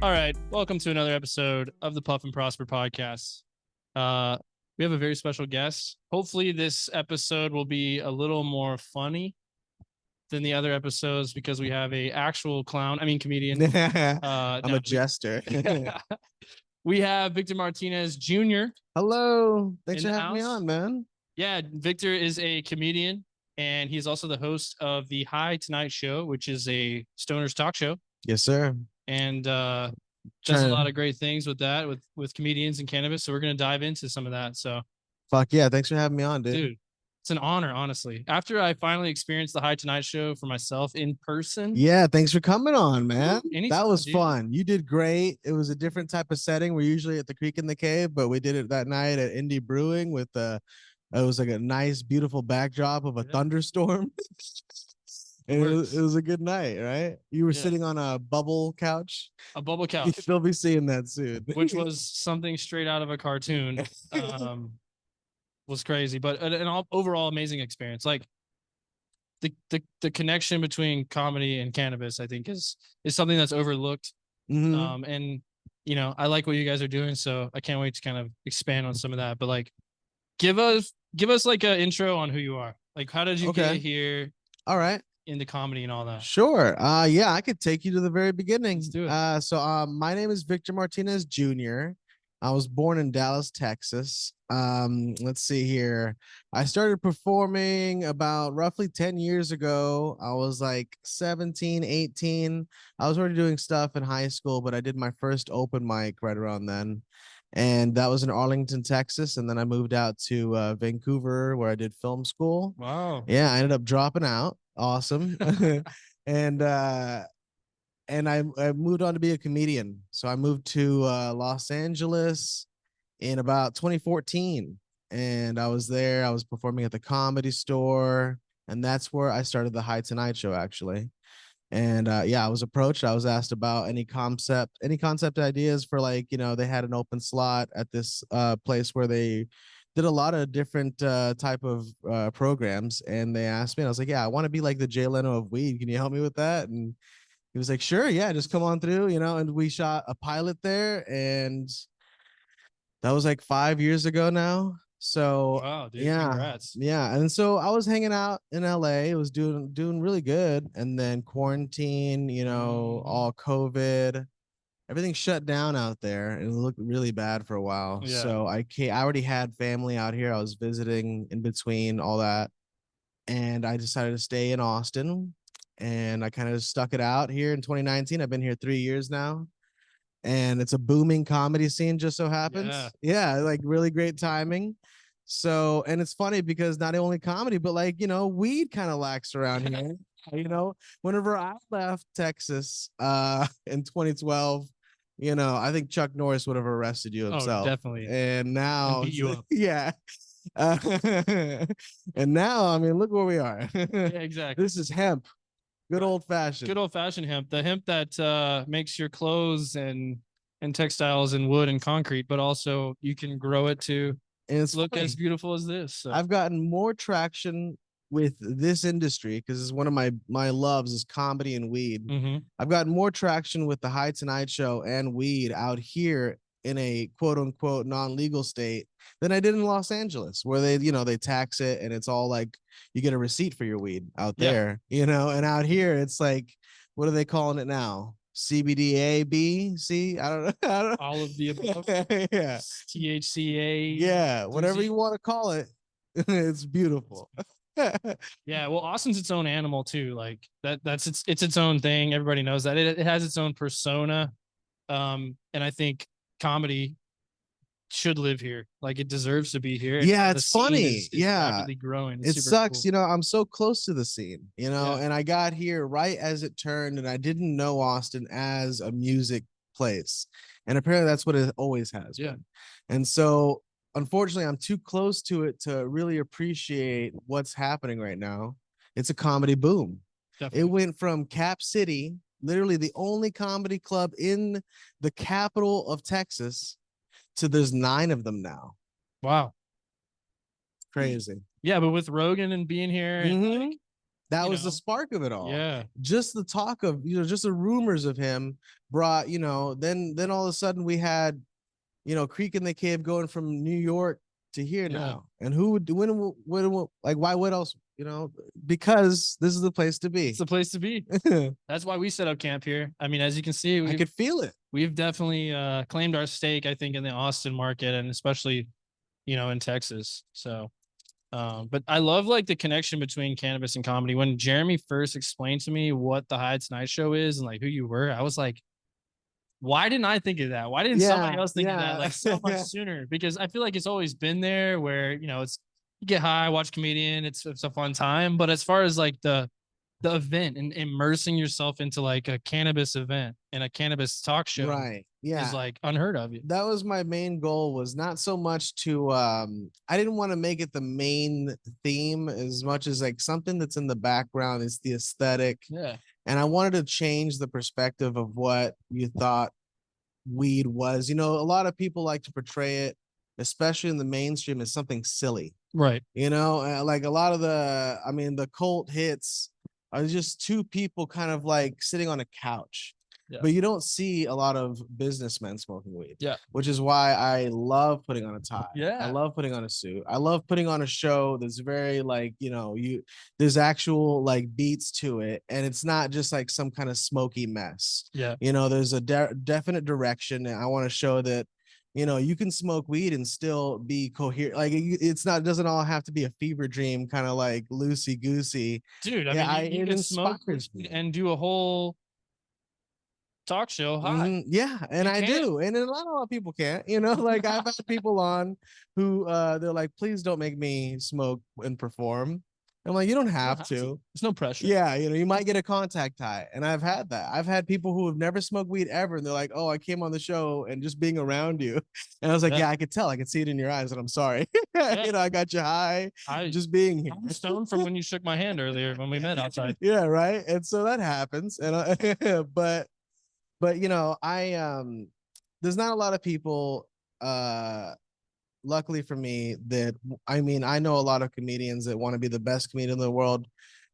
All right, welcome to another episode of the Puff and Prosper podcast. We have a very special guest. Hopefully, this episode will be a little more funny than the other episodes because we have a actual clown. I mean, comedian. I'm a jester. We have Victor Martinez Jr. Hello. Thanks in for the having me house. on, man. Yeah, Victor is a comedian, and he's also the host of the High Tonight Show, which is a stoners talk show. Yes, sir. And does a lot of great things with that, with comedians and cannabis. So we're gonna dive into some of that. So, fuck yeah, thanks for having me on, dude. It's an honor, honestly. After I finally experienced the High Tonight Show for myself in person. Yeah, thanks for coming on, man. Anytime, that was dude. fun. You did great. It was a different type of setting. We're usually at the Creek in the Cave, but we did it that night at Indie Brewing with it was like a nice, beautiful backdrop of a thunderstorm. And it was a good night, right? You were sitting on a bubble couch. A bubble couch. They'll be seeing that soon. Which was something straight out of a cartoon. Was crazy, but an overall amazing experience. Like the connection between comedy and cannabis, I think, is something that's overlooked. Mm-hmm. And you know, I like what you guys are doing, so I can't wait to kind of expand on some of that. But like, give us like an intro on who you are. Like, how did you get here? All right. Into comedy and all that. Sure. Yeah, I could take you to the very beginning. Let's do it. My name is Victor Martinez Jr. I was born in Dallas, Texas. Let's see here. I started performing about roughly 10 years ago. I was like 17, 18. I was already doing stuff in high school, but I did my first open mic right around then. And that was in Arlington, Texas. And then I moved out to Vancouver where I did film school. Wow. Yeah, I ended up dropping out. Awesome. and I moved on to be a comedian. So I moved to Los Angeles in about 2014. And I was there. I was performing at the Comedy Store. And that's where I started the High Tonight Show, actually. And yeah, I was approached. I was asked about any concept ideas for, like, you know, they had an open slot at this place where they did a lot of different type of programs. And they asked me, and I was like, yeah, I want to be like the Jay Leno of weed. Can you help me with that? And he was like, sure, yeah, just come on through, you know. And we shot a pilot there, and that was like 5 years ago now. So wow, dude, yeah, congrats. yeah. And so I was hanging out in LA. It was doing really good. And then quarantine, you know, all COVID, everything shut down out there, and it looked really bad for a while. Yeah. So I already had family out here. I was visiting in between all that, and I decided to stay in Austin. And I kind of stuck it out here in 2019. I've been here 3 years now, and it's a booming comedy scene, just so happens. Yeah, like really great timing. So, and it's funny because not only comedy, but like, you know, weed kind of lacks around here. You know, whenever I left Texas in 2012, you know, I think Chuck Norris would have arrested you himself. Oh, definitely. And now, and beat you up. Yeah. And now, I mean, look where we are. Yeah, exactly. This is hemp. Good old fashioned. Good old fashioned hemp. The hemp that makes your clothes and textiles and wood and concrete, but also you can grow it to look as beautiful as this. So. I've gotten more traction with this industry because it's one of my loves is comedy and weed. Mm-hmm. I've gotten more traction with the High Tonight Show and weed out here in a quote unquote non-legal state than I did in Los Angeles, where they, you know, they tax it and it's all like you get a receipt for your weed out there, you know, and out here it's like, what are they calling it now? CBD A, B, C? I don't know. All of the above. Yeah. THCA. Yeah, whatever you want to call it. It's beautiful. Yeah, well, Austin's its own animal too. Like that's its own thing. Everybody knows that it has its own persona. And I think comedy should live here. Like it deserves to be here. Yeah, it's funny. Yeah, rapidly growing. It sucks, cool. You know, I'm so close to the scene, you know, and I got here right as it turned, and I didn't know Austin as a music place, and apparently that's what it always has been. And so unfortunately I'm too close to it to really appreciate what's happening right now. It's a comedy boom. Definitely. It went from Cap City, literally the only comedy club in the capital of Texas, to there's 9 of them now. Wow. Crazy. Yeah, but with Rogan and being here, and like, That you was the know, spark of it all. yeah, Just the talk of, just the rumors of him brought, then all of a sudden we had, Creek in the Cave going from New York to here yeah. now. And who would, like, why, what else, because this is the place to It's be. the place to be. That's why we set up camp here. I mean, as you can see, I could feel it. we've definitely claimed our stake, I think, in the Austin market, and especially, in Texas. So but I love like the connection between cannabis and comedy. When Jeremy first explained to me what the High Tonight Show is and like who you were, I was like, why didn't I think of that? Why didn't somebody Yeah. else think of that Yeah. like so much sooner? Because I feel like it's always been there where, it's you get high, watch comedian, it's a fun time. But as far as like the event and immersing yourself into like a cannabis event and a cannabis talk show Right. is Yeah. like unheard of. That was my main goal, was not so much to I didn't want to make it the main theme as much as like something that's in the background. Is the aesthetic. Yeah. And I wanted to change the perspective of what you thought weed was. A lot of people like to portray it, especially in the mainstream, as something silly. Right. Like a lot of the cult hits are just two people kind of like sitting on a couch. Yeah. But you don't see a lot of businessmen smoking weed. Yeah. Which is why I love putting on a tie. Yeah. I love putting on a suit. I love putting on a show that's very like, there's actual like beats to it. And it's not just like some kind of smoky mess. Yeah. There's a definite direction. And I want to show that, you can smoke weed and still be coherent. Like it doesn't all have to be a fever dream, kind of like loosey goosey. Dude, I mean, you it can smoke inspires me. and do a whole talk show high. Yeah, and You I can. do, and a lot of people can't. Like I've had people on who they're like, please don't make me smoke and perform. I'm like, you don't have to. There's no pressure. Yeah, you might get a contact high, and I've had that. I've had people who have never smoked weed ever, and they're like, oh, I came on the show and just being around you, and I was like, yeah, I could tell, I could see it in your eyes, and I'm sorry. I got you high, just being here. I'm stoned from when you shook my hand earlier when we met outside. Yeah, right. And so that happens, and but I there's not a lot of people luckily for me that I know a lot of comedians that want to be the best comedian in the world,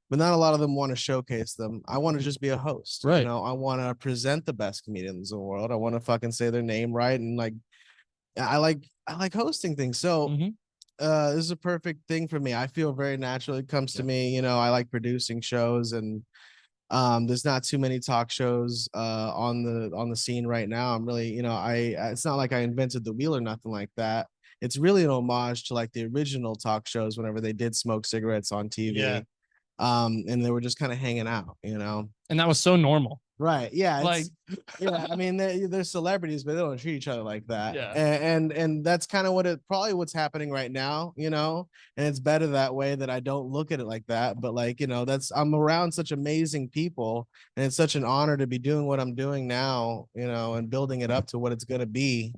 but not a lot of them want to showcase them. I want to just be a host. Right. I want to present the best comedians in the world. I want to fucking say their name right, and like I like hosting things. So this is a perfect thing for me. I feel very natural. It comes to me. I like producing shows, and there's not too many talk shows on the scene right now. I'm really, it's not like I invented the wheel or nothing like that. It's really an homage to like the original talk shows whenever they did smoke cigarettes on TV. Yeah. And they were just kind of hanging out, And that was so normal. Right. Yeah. Like, yeah. I mean, they're celebrities, but they don't treat each other like that. Yeah. And that's kind of what's happening right now, and it's better that way, that I don't look at it like that. But like, I'm around such amazing people, and it's such an honor to be doing what I'm doing now, and building it up to what it's gonna be,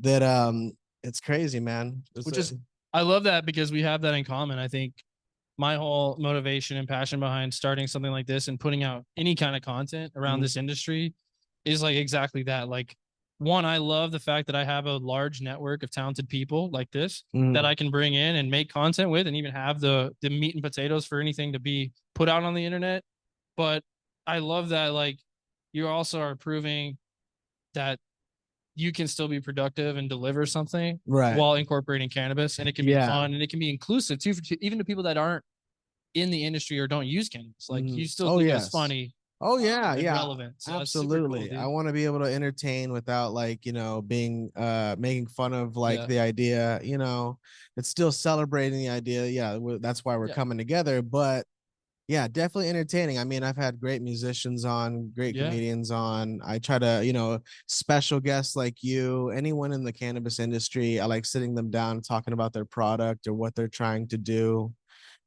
that it's crazy, man. I love that, because we have that in common. I think my whole motivation and passion behind starting something like this and putting out any kind of content around this industry is like exactly that. Like, one, I love the fact that I have a large network of talented people like this that I can bring in and make content with, and even have the meat and potatoes for anything to be put out on the internet. But I love that, like, you also are proving that you can still be productive and deliver something while incorporating cannabis, and it can be fun, and it can be inclusive too, even to people that aren't in the industry or don't use cannabis. Like, you still think it's funny. Oh yeah, and yeah, relevant. So absolutely. cool, I want to be able to entertain without like being making fun of like the idea. It's still celebrating the idea. Yeah, that's why we're coming together. But yeah, definitely entertaining. I mean, I've had great musicians on, great comedians on. I try to, special guests like you, anyone in the cannabis industry. I like sitting them down and talking about their product or what they're trying to do.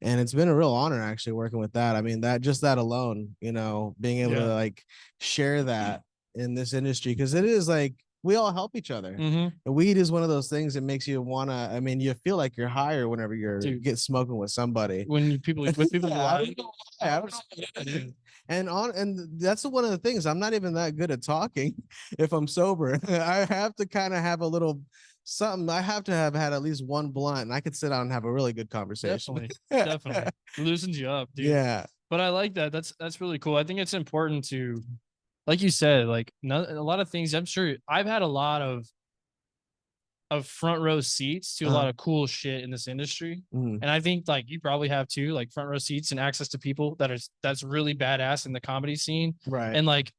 And it's been a real honor actually working with that. I mean, that alone, being able to like share that in this industry, because it is like we all help each other. And weed is one of those things that makes you wanna. I mean, you feel like you're higher whenever you're get smoking with somebody. When people with people, and that's one of the things. I'm not even that good at talking if I'm sober. I have to kind of have a little something. I have to have had at least one blunt, and I could sit down and have a really good conversation. Definitely loosens you up, dude. Yeah. But I like that. That's really cool. I think it's important to, like you said, like a lot of things. I'm sure I've had a lot of front row seats to a lot of cool shit in this industry. Mhm. And I think like you probably have too, like front row seats and access to people that's really badass in the comedy scene. Right. And like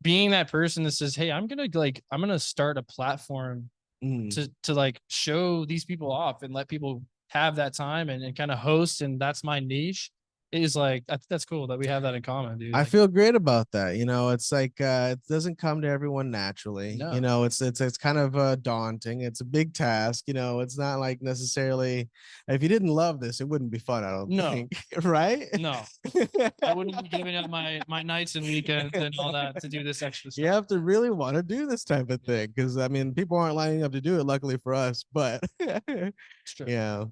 being that person that says, "Hey, I'm gonna start a platform to like show these people off and let people have that time and kind of host, and that's my niche." Is like that's cool that we have that in common, dude. I Like, feel great about that. It's like it doesn't come to everyone naturally. no, It's kind of daunting. It's a big task. It's not like necessarily if you didn't love this, it wouldn't be fun, I don't no, think. Right? no. I wouldn't be giving up my nights and weekends and all that to do this extra You stuff. have to really want to do this type of thing because I mean people aren't lining up to do it, luckily for us, but It's true. yeah.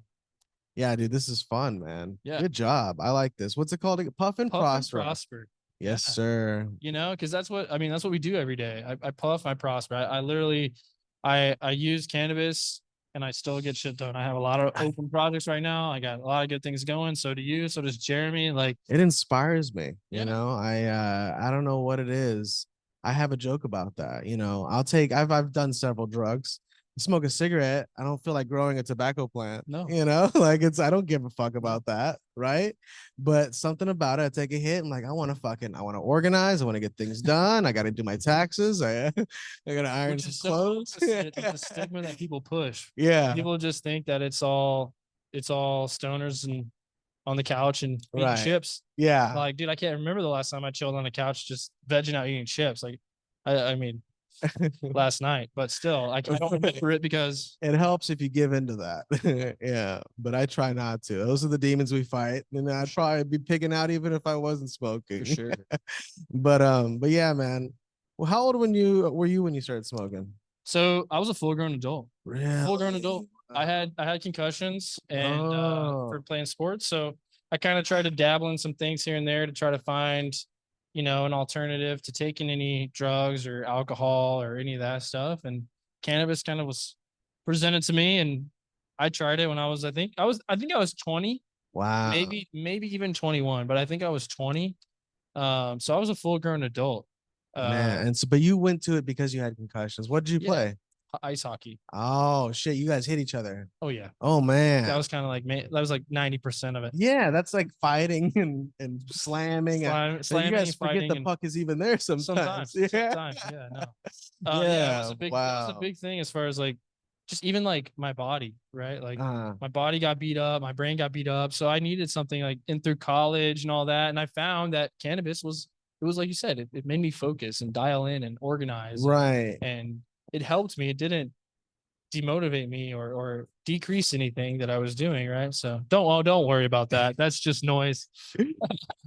Yeah, dude, this is fun, man. Yeah. Good job. I like this. What's it called? Puff and Puff and prosper. prosper. Yes, Yeah. sir. Because that's what I mean. That's what we do every day. I puff, I prosper. I literally, I use cannabis, and I still get shit done. I have a lot of open projects right now. I got a lot of good things going. So do you. So does Jeremy. Like, It inspires me. yeah, I don't know what it is. I have a joke about that. I've done several drugs. Smoke a cigarette, I don't feel like growing a tobacco plant. no, Like I don't give a fuck about that, right? But something about it, I take a hit. I'm like, I want to organize. I want to get things done. I got to do my taxes. I got to iron which some is so clothes. opposite of the stigma that people push. Yeah, People just think that it's all stoners and on the couch and eating right. chips. Yeah. Like, dude, I can't remember the last time I chilled on the couch just vegging out eating chips. Like, I mean, last night, but still, I don't remember it because It helps if you give into that. Yeah, but I try not to. Those are the demons we fight, and I'd probably be picking out even if I wasn't smoking. for sure. But yeah, man. Well, how old were you when you started smoking? So I was a full grown adult. Full grown adult. Really? I had concussions and for Oh, playing sports. So I kind of tried to dabble in some things here and there to try to find, an alternative to taking any drugs or alcohol or any of that stuff. And cannabis kind of was presented to me, and I tried it when I think I was 20, wow, maybe even 21, but I think I was 20. So I was a full grown adult. man. And so, but you went to it because you had concussions. What did you Yeah, play? ice hockey. Oh shit, you guys hit each other. Oh yeah. Oh That man. was kind of like that was like 90% of it. Yeah, that's like fighting and slamming. You Slamming guys and forget fighting the and puck is even there sometimes. Yeah. sometimes, yeah, no. Yeah, Yeah. that was a Wow. big thing as far as like just even like my body, right? Like Uh, my body got beat up, my brain got beat up. So I needed something like in through college and all that. And I found that cannabis it was like you said, it made me focus and dial in and organize right. and it helped me. It didn't demotivate me or decrease anything that I was doing, right? So don't worry about that. That's just noise.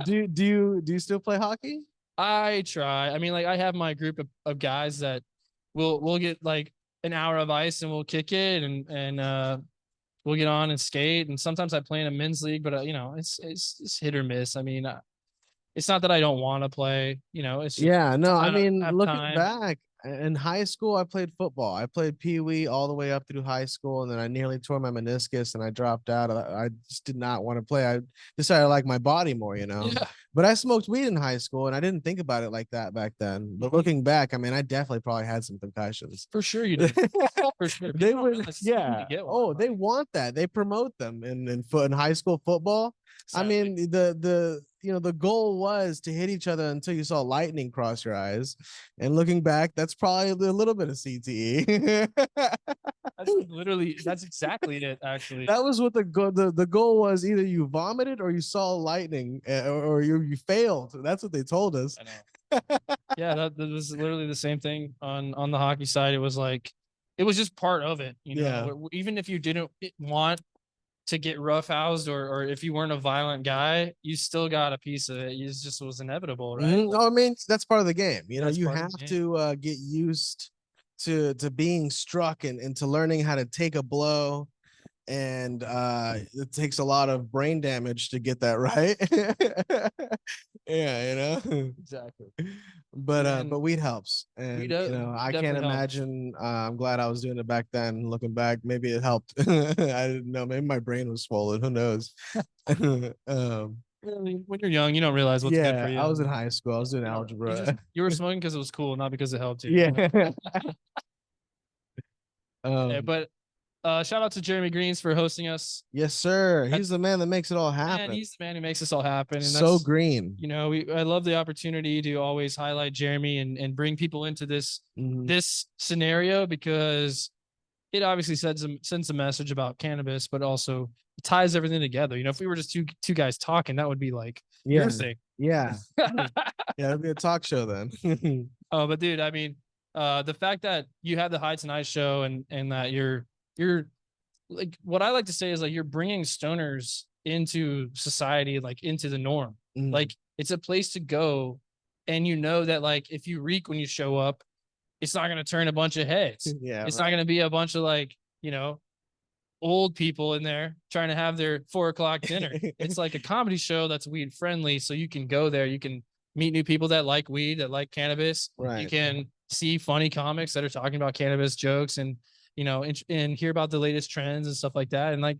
Do you still play hockey? I try. I mean, like I have my group of guys that we'll get like an hour of ice and we'll kick it and we'll get on and skate. And sometimes I play in a men's league, but it's hit or miss. I mean, it's not that I don't want to play. It's just Yeah, no, I I don't mean, have looking time. back in high school, I played football. I played Pee Wee all the way up through high school, and then I nearly tore my meniscus and I dropped out. I just did not want to play. I decided I like my body more. Yeah, But I smoked weed in high school, and I didn't think about it like that back then. But mhm. looking back, I mean, I definitely probably had some concussions. For sure you did. For sure. They People don't would, realize you need to yeah. get one. Oh, they want that. They promote them in high school football. I Sadly. mean, the goal was to hit each other until you saw lightning cross your eyes. And looking back, that's probably a little bit of CTE. That's exactly it, actually. That was what the goal was. Either you vomited or you saw lightning, or you failed. That's what they told us. I know. Yeah, that was literally the same thing on the hockey side. It was like it was just part of it, Yeah. Even if you didn't want to get roughhoused or if you weren't a violent guy, you still got a piece of it. It just was inevitable, right? Mhm. No, I mean that's part of the game. That's You part of have the game. to get used to being struck and to learning how to take a blow. And it takes a lot of brain damage to get that right. Yeah. Exactly. But weed helps, We and do, you know, I can't definitely help. imagine. I'm glad I was doing it back then. Looking back, maybe it helped. I didn't know. Maybe my brain was swollen. Who knows? I mean, when you're young, you don't realize what's good for Yeah, you. I was in high school. I was doing You know, algebra. you were smoking because it was cool, not because it helped you. Yeah. Yeah, but shout out to Jeremy Greens for hosting us. Yes, sir. That's He's the man that makes it all man, happen. he's the man who makes this all happen, and So that's green. you know, I love the opportunity to always highlight Jeremy and bring people into this scenario because it obviously sends a message about cannabis, but also it ties everything together. You know, if we were just two guys talking, that would be like your thing. Yeah. Yeah, it'll be a talk show then. Oh, but dude, I mean, the fact that you have the High Tonight show and that you're like what I like to say is like you're bringing stoners into society, like into the norm. Like it's a place to go, and you know that like if you reek when you show up, it's not gonna turn a bunch of heads. Yeah, It's not gonna be a bunch of like old people in there trying to have their 4 o'clock dinner. It's like a comedy show that's weed friendly, so you can go there. You can meet new people that like weed, that like cannabis. You right. can see funny comics that are talking about cannabis jokes, and and hear about the latest trends and stuff like that. And like,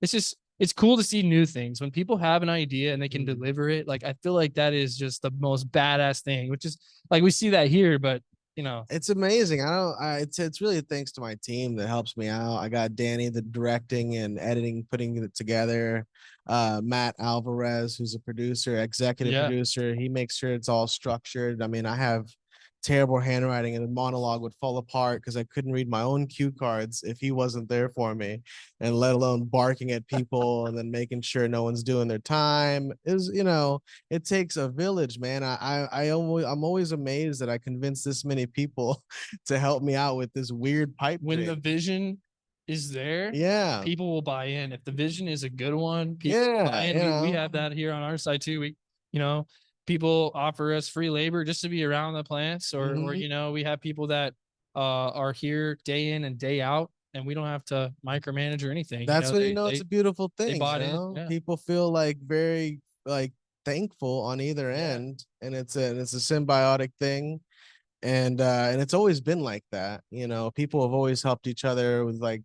it's cool to see new things when people have an idea and they can deliver it. Like, I feel like that is just the most badass thing, which is like we see that here, but It's amazing. It's really thanks to my team that helps me out. I got Danny, the directing and editing, putting it together. Matt Alvarez, who's a producer, executive yeah, producer. He makes sure it's all structured. I mean, I have terrible handwriting and the monologue would fall apart because I couldn't read my own cue cards if he wasn't there for me, and let alone barking at people and then making sure no one's doing their time. It takes a village, man. I'm always amazed that I convinced this many people to help me out with this weird pipe when dream. the vision is there, Yeah, people will buy in. If the vision is a good one, people will yeah, buy in. We have that here on our side too. You know, people offer us free labor just to be around the plants, or we have people that are here day in and day out, and we don't have to micromanage or anything. That's when it's a beautiful they thing. bought in. Yeah, People feel like very like thankful on either end, and it's a symbiotic thing. And it's always been like that. People have always helped each other with like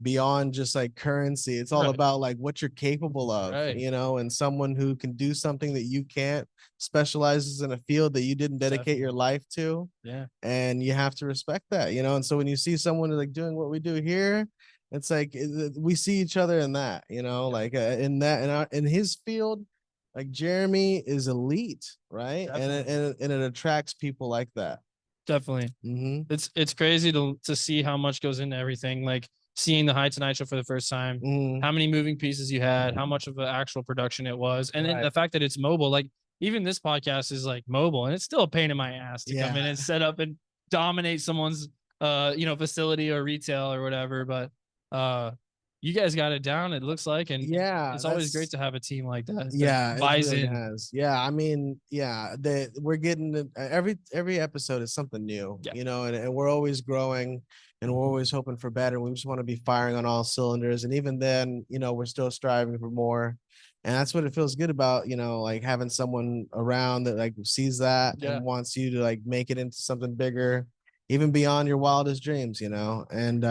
beyond just like currency. It's all right, about like what you're capable of, right, and someone who can do something that you can't, specializes in a field that you didn't dedicate your life to. yeah, And you have to respect that. And so when you see someone like doing what we do here, it's like we see each other in that, like in that in his field. Like Jeremy is elite, right? And it attracts people like that. definitely. It's crazy to see how much goes into everything. Like seeing the High Tonight show for the first time, how many moving pieces you had, how much of an actual production it was, and then the fact that it's mobile. Like even this podcast is like mobile, and it's still a pain in my ass to come in and set up and dominate someone's facility or retail or whatever. But you guys got it down, it looks like, and it's always great to have a team like that. Yeah, buys it really in. has. Yeah, I mean, yeah, we're getting every episode is something new, and we're always growing, and we're always hoping for better. We just want to be firing on all cylinders, and even then, we're still striving for more. And that's what it feels good about, like having someone around that like sees that and wants you to like make it into something bigger, even beyond your wildest dreams, and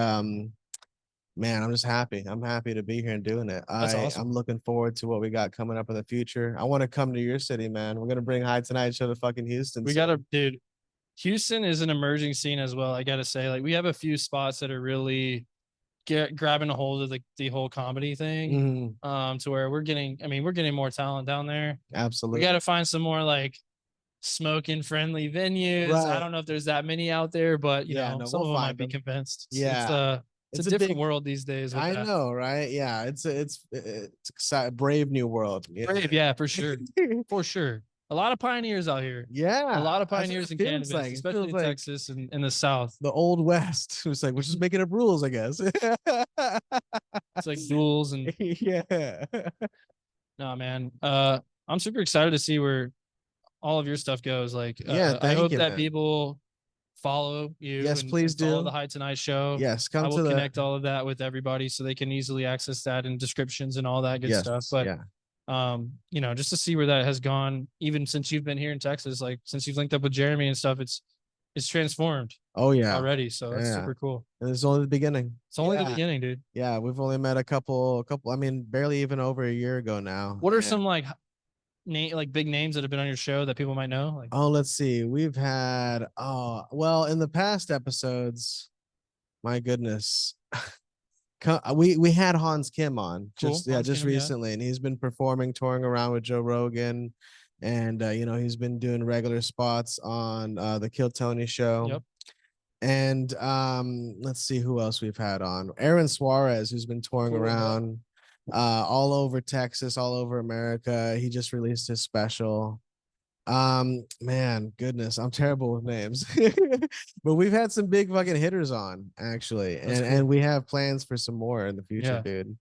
man, I'm just happy. I'm happy to be here and doing it. That's awesome. I'm looking forward to what we got coming up in the future. I want to come to your city, man. We're gonna bring High Tonight show to fucking Houston. We gotta, dude. Houston is an emerging scene as well. I gotta say, like we have a few spots that are really grabbing a hold of the whole comedy thing. To where we're getting more talent down there. Absolutely. We got to find some more like smoking friendly venues. I don't know if there's that many out there, but some of them might be convinced. It's a different world these days. I know, right? Yeah, it's a brave new world. Brave, yeah, for sure, for sure. A lot of pioneers out here. Yeah, a lot of pioneers in cannabis, especially in Texas and in the South. The old West. It's like we're just making up rules, I guess. It's like duels and yeah. No, man. I'm super excited to see where all of your stuff goes. Like, I hope that people follow you. Yes, please do. Follow the High Tonight show. Yes, I will connect all of that with everybody so they can easily access that and descriptions and all that good stuff. But You know, just to see where that has gone, even since you've been here in Texas, like since you've linked up with Jeremy and stuff, it's transformed Oh yeah. already. So that's Yeah. super cool. And it's only the beginning. It's only the Yeah. beginning, dude. Yeah, we've only met a couple, I mean, barely even over a year ago now. What are And- some like like big names that have been on your show that people might know? Like, oh, let's see. We've had well, in the past episodes, my goodness. We had Hans Kim on cool. just Hans just Kim, yeah. recently, and he's been performing, touring around with Joe Rogan, and you know, he's been doing regular spots on the Kill Tony show. Yep. And let's see who else we've had on. Aaron Suarez, who's been touring Cool, yeah. around all over Texas, all over America. He just released his special. Man, goodness, I'm terrible with names. But we've had some big fucking hitters on, actually. That's And cool. we have plans for some more in the future, Yeah. dude.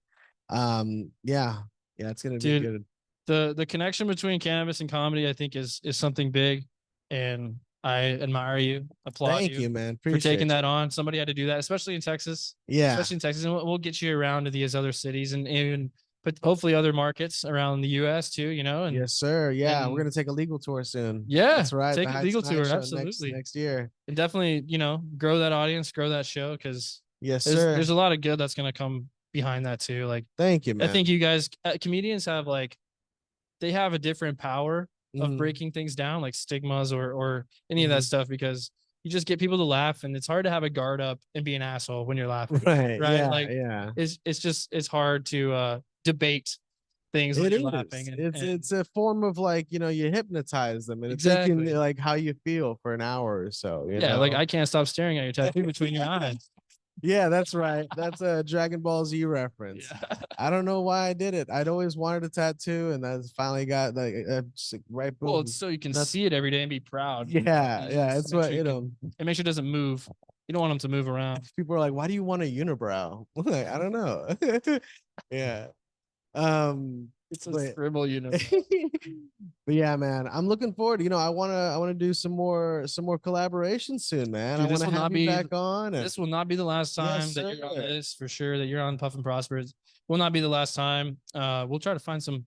Yeah. Yeah, it's gonna be Dude, good. the connection between cannabis and comedy, I think, is something big, and I admire you, applaud Thank you, man. for Appreciate taking that you. on. Somebody had to do that, especially in Texas. Yeah. Especially in Texas, and we'll get you around to these other cities and even, but hopefully other markets around the U.S. too. You know, and Yes, sir. Yeah, and we're gonna take a legal tour soon. yeah, That's right. take The a Heights legal and Heights tour, show absolutely, next year. and definitely, you know, grow that audience, grow that show, because Yes, sir. there's a lot of good that's gonna come behind that too. Like, Thank you, I man. think you guys, comedians, have like, they have a different power of Mhm. breaking things down, like stigmas or any of that Mhm. stuff, because you just get people to laugh, and it's hard to have a guard up and be an asshole when you're laughing. Right. Right. Yeah. Like, Yeah. it's hard to debate things when It you're is. laughing. And It's a form of, like, you know, you hypnotize them and it's thinking exactly. like how you feel for an hour or so, you Yeah, like know. I can't stop staring at your tattoo between your eyes. Yeah, that's right. That's a Dragon Ball Z reference. Yeah. I don't know why I did it. I'd always wanted a tattoo, and I finally got like just, like, right. Boom. Well, it's so you can That's- see it every day and be proud. Yeah, And yeah. just It's make what sure you can- know. and make sure it doesn't move. You don't want them to move around. People are like, "Why do you want a unibrow?" Like, I don't know. Yeah. It's a But scribble unit. but yeah, man, I'm looking forward. You know, I wanna do some more collaborations soon, man. Dude, I this want to will have not you be back on. And this will not be the last time yes, that you're on sir. this, for sure, that you're on Puff and Prosper. Will not be the last time. We'll try to find some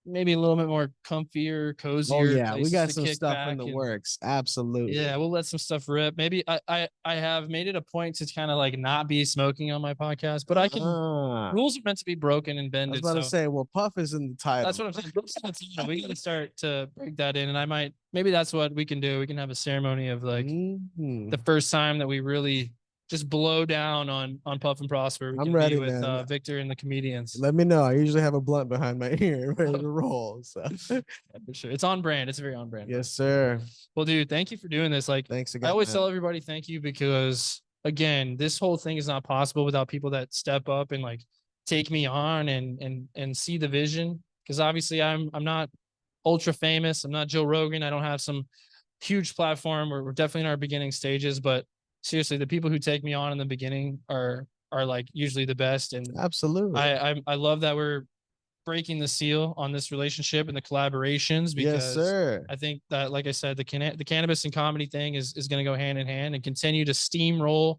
maybe a little bit more comfier, Oh cozier yeah, we places got to some kick stuff back in the and works. Absolutely. yeah, we'll let some stuff rip. Maybe I have made it a point to kind of like not be smoking on my podcast, but I can. Ah, Rules are meant to be broken and I was bended. about to So say, well, Puff is in the title. that's what I'm saying. We gotta start to break that in, and I might, maybe that's what we can do. We can have a ceremony of like Mhm. the first time that we really just blow down on Puff and Prosper. We I'm can ready, be with man. Victor and the comedians. Let me know. I usually have a blunt behind my ear ready to roll. So Yeah, for sure. It's on brand. It's very on brand. yes, sir. Well, dude, thank you for doing this. Like, Thanks I again. always Man. tell everybody thank you, because again, this whole thing is not possible without people that step up and like take me on and see the vision. Because obviously I'm not ultra famous. I'm not Joe Rogan. I don't have some huge platform. We're definitely in our beginning stages, but seriously, the people who take me on in the beginning are like usually the best. And Absolutely. I love that we're breaking the seal on this relationship and the collaborations, Yes, because sir. I think that, like I said, the cannabis and comedy thing is going to go hand in hand and continue to steamroll.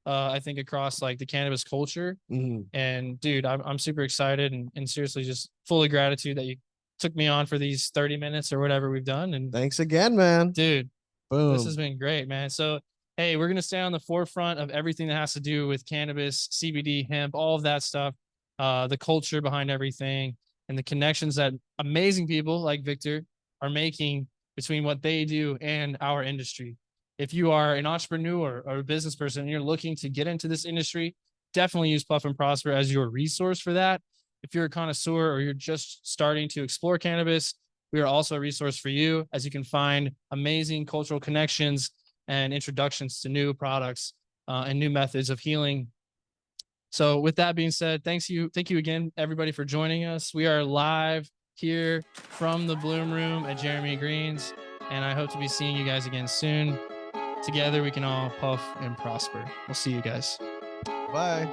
I think across like the cannabis culture. Mhm. And dude, I'm super excited and seriously just full of gratitude that you took me on for these 30 minutes or whatever we've done. And Thanks again, man. dude, Boom. this has been great, man. So, hey, we're going to stay on the forefront of everything that has to do with cannabis, CBD, hemp, all of that stuff, the culture behind everything, and the connections that amazing people like Victor are making between what they do and our industry. If you are an entrepreneur or a business person and you're looking to get into this industry, definitely use Puff and Prosper as your resource for that. If you're a connoisseur or you're just starting to explore cannabis, we are also a resource for you, as you can find amazing cultural connections and introductions to new products and new methods of healing. So with that being said, thank you again, everybody, for joining us. We are live here from the Bloom Room at Jeremy Green's, and I hope to be seeing you guys again soon. Together we can all puff and prosper. We'll see you guys. Bye.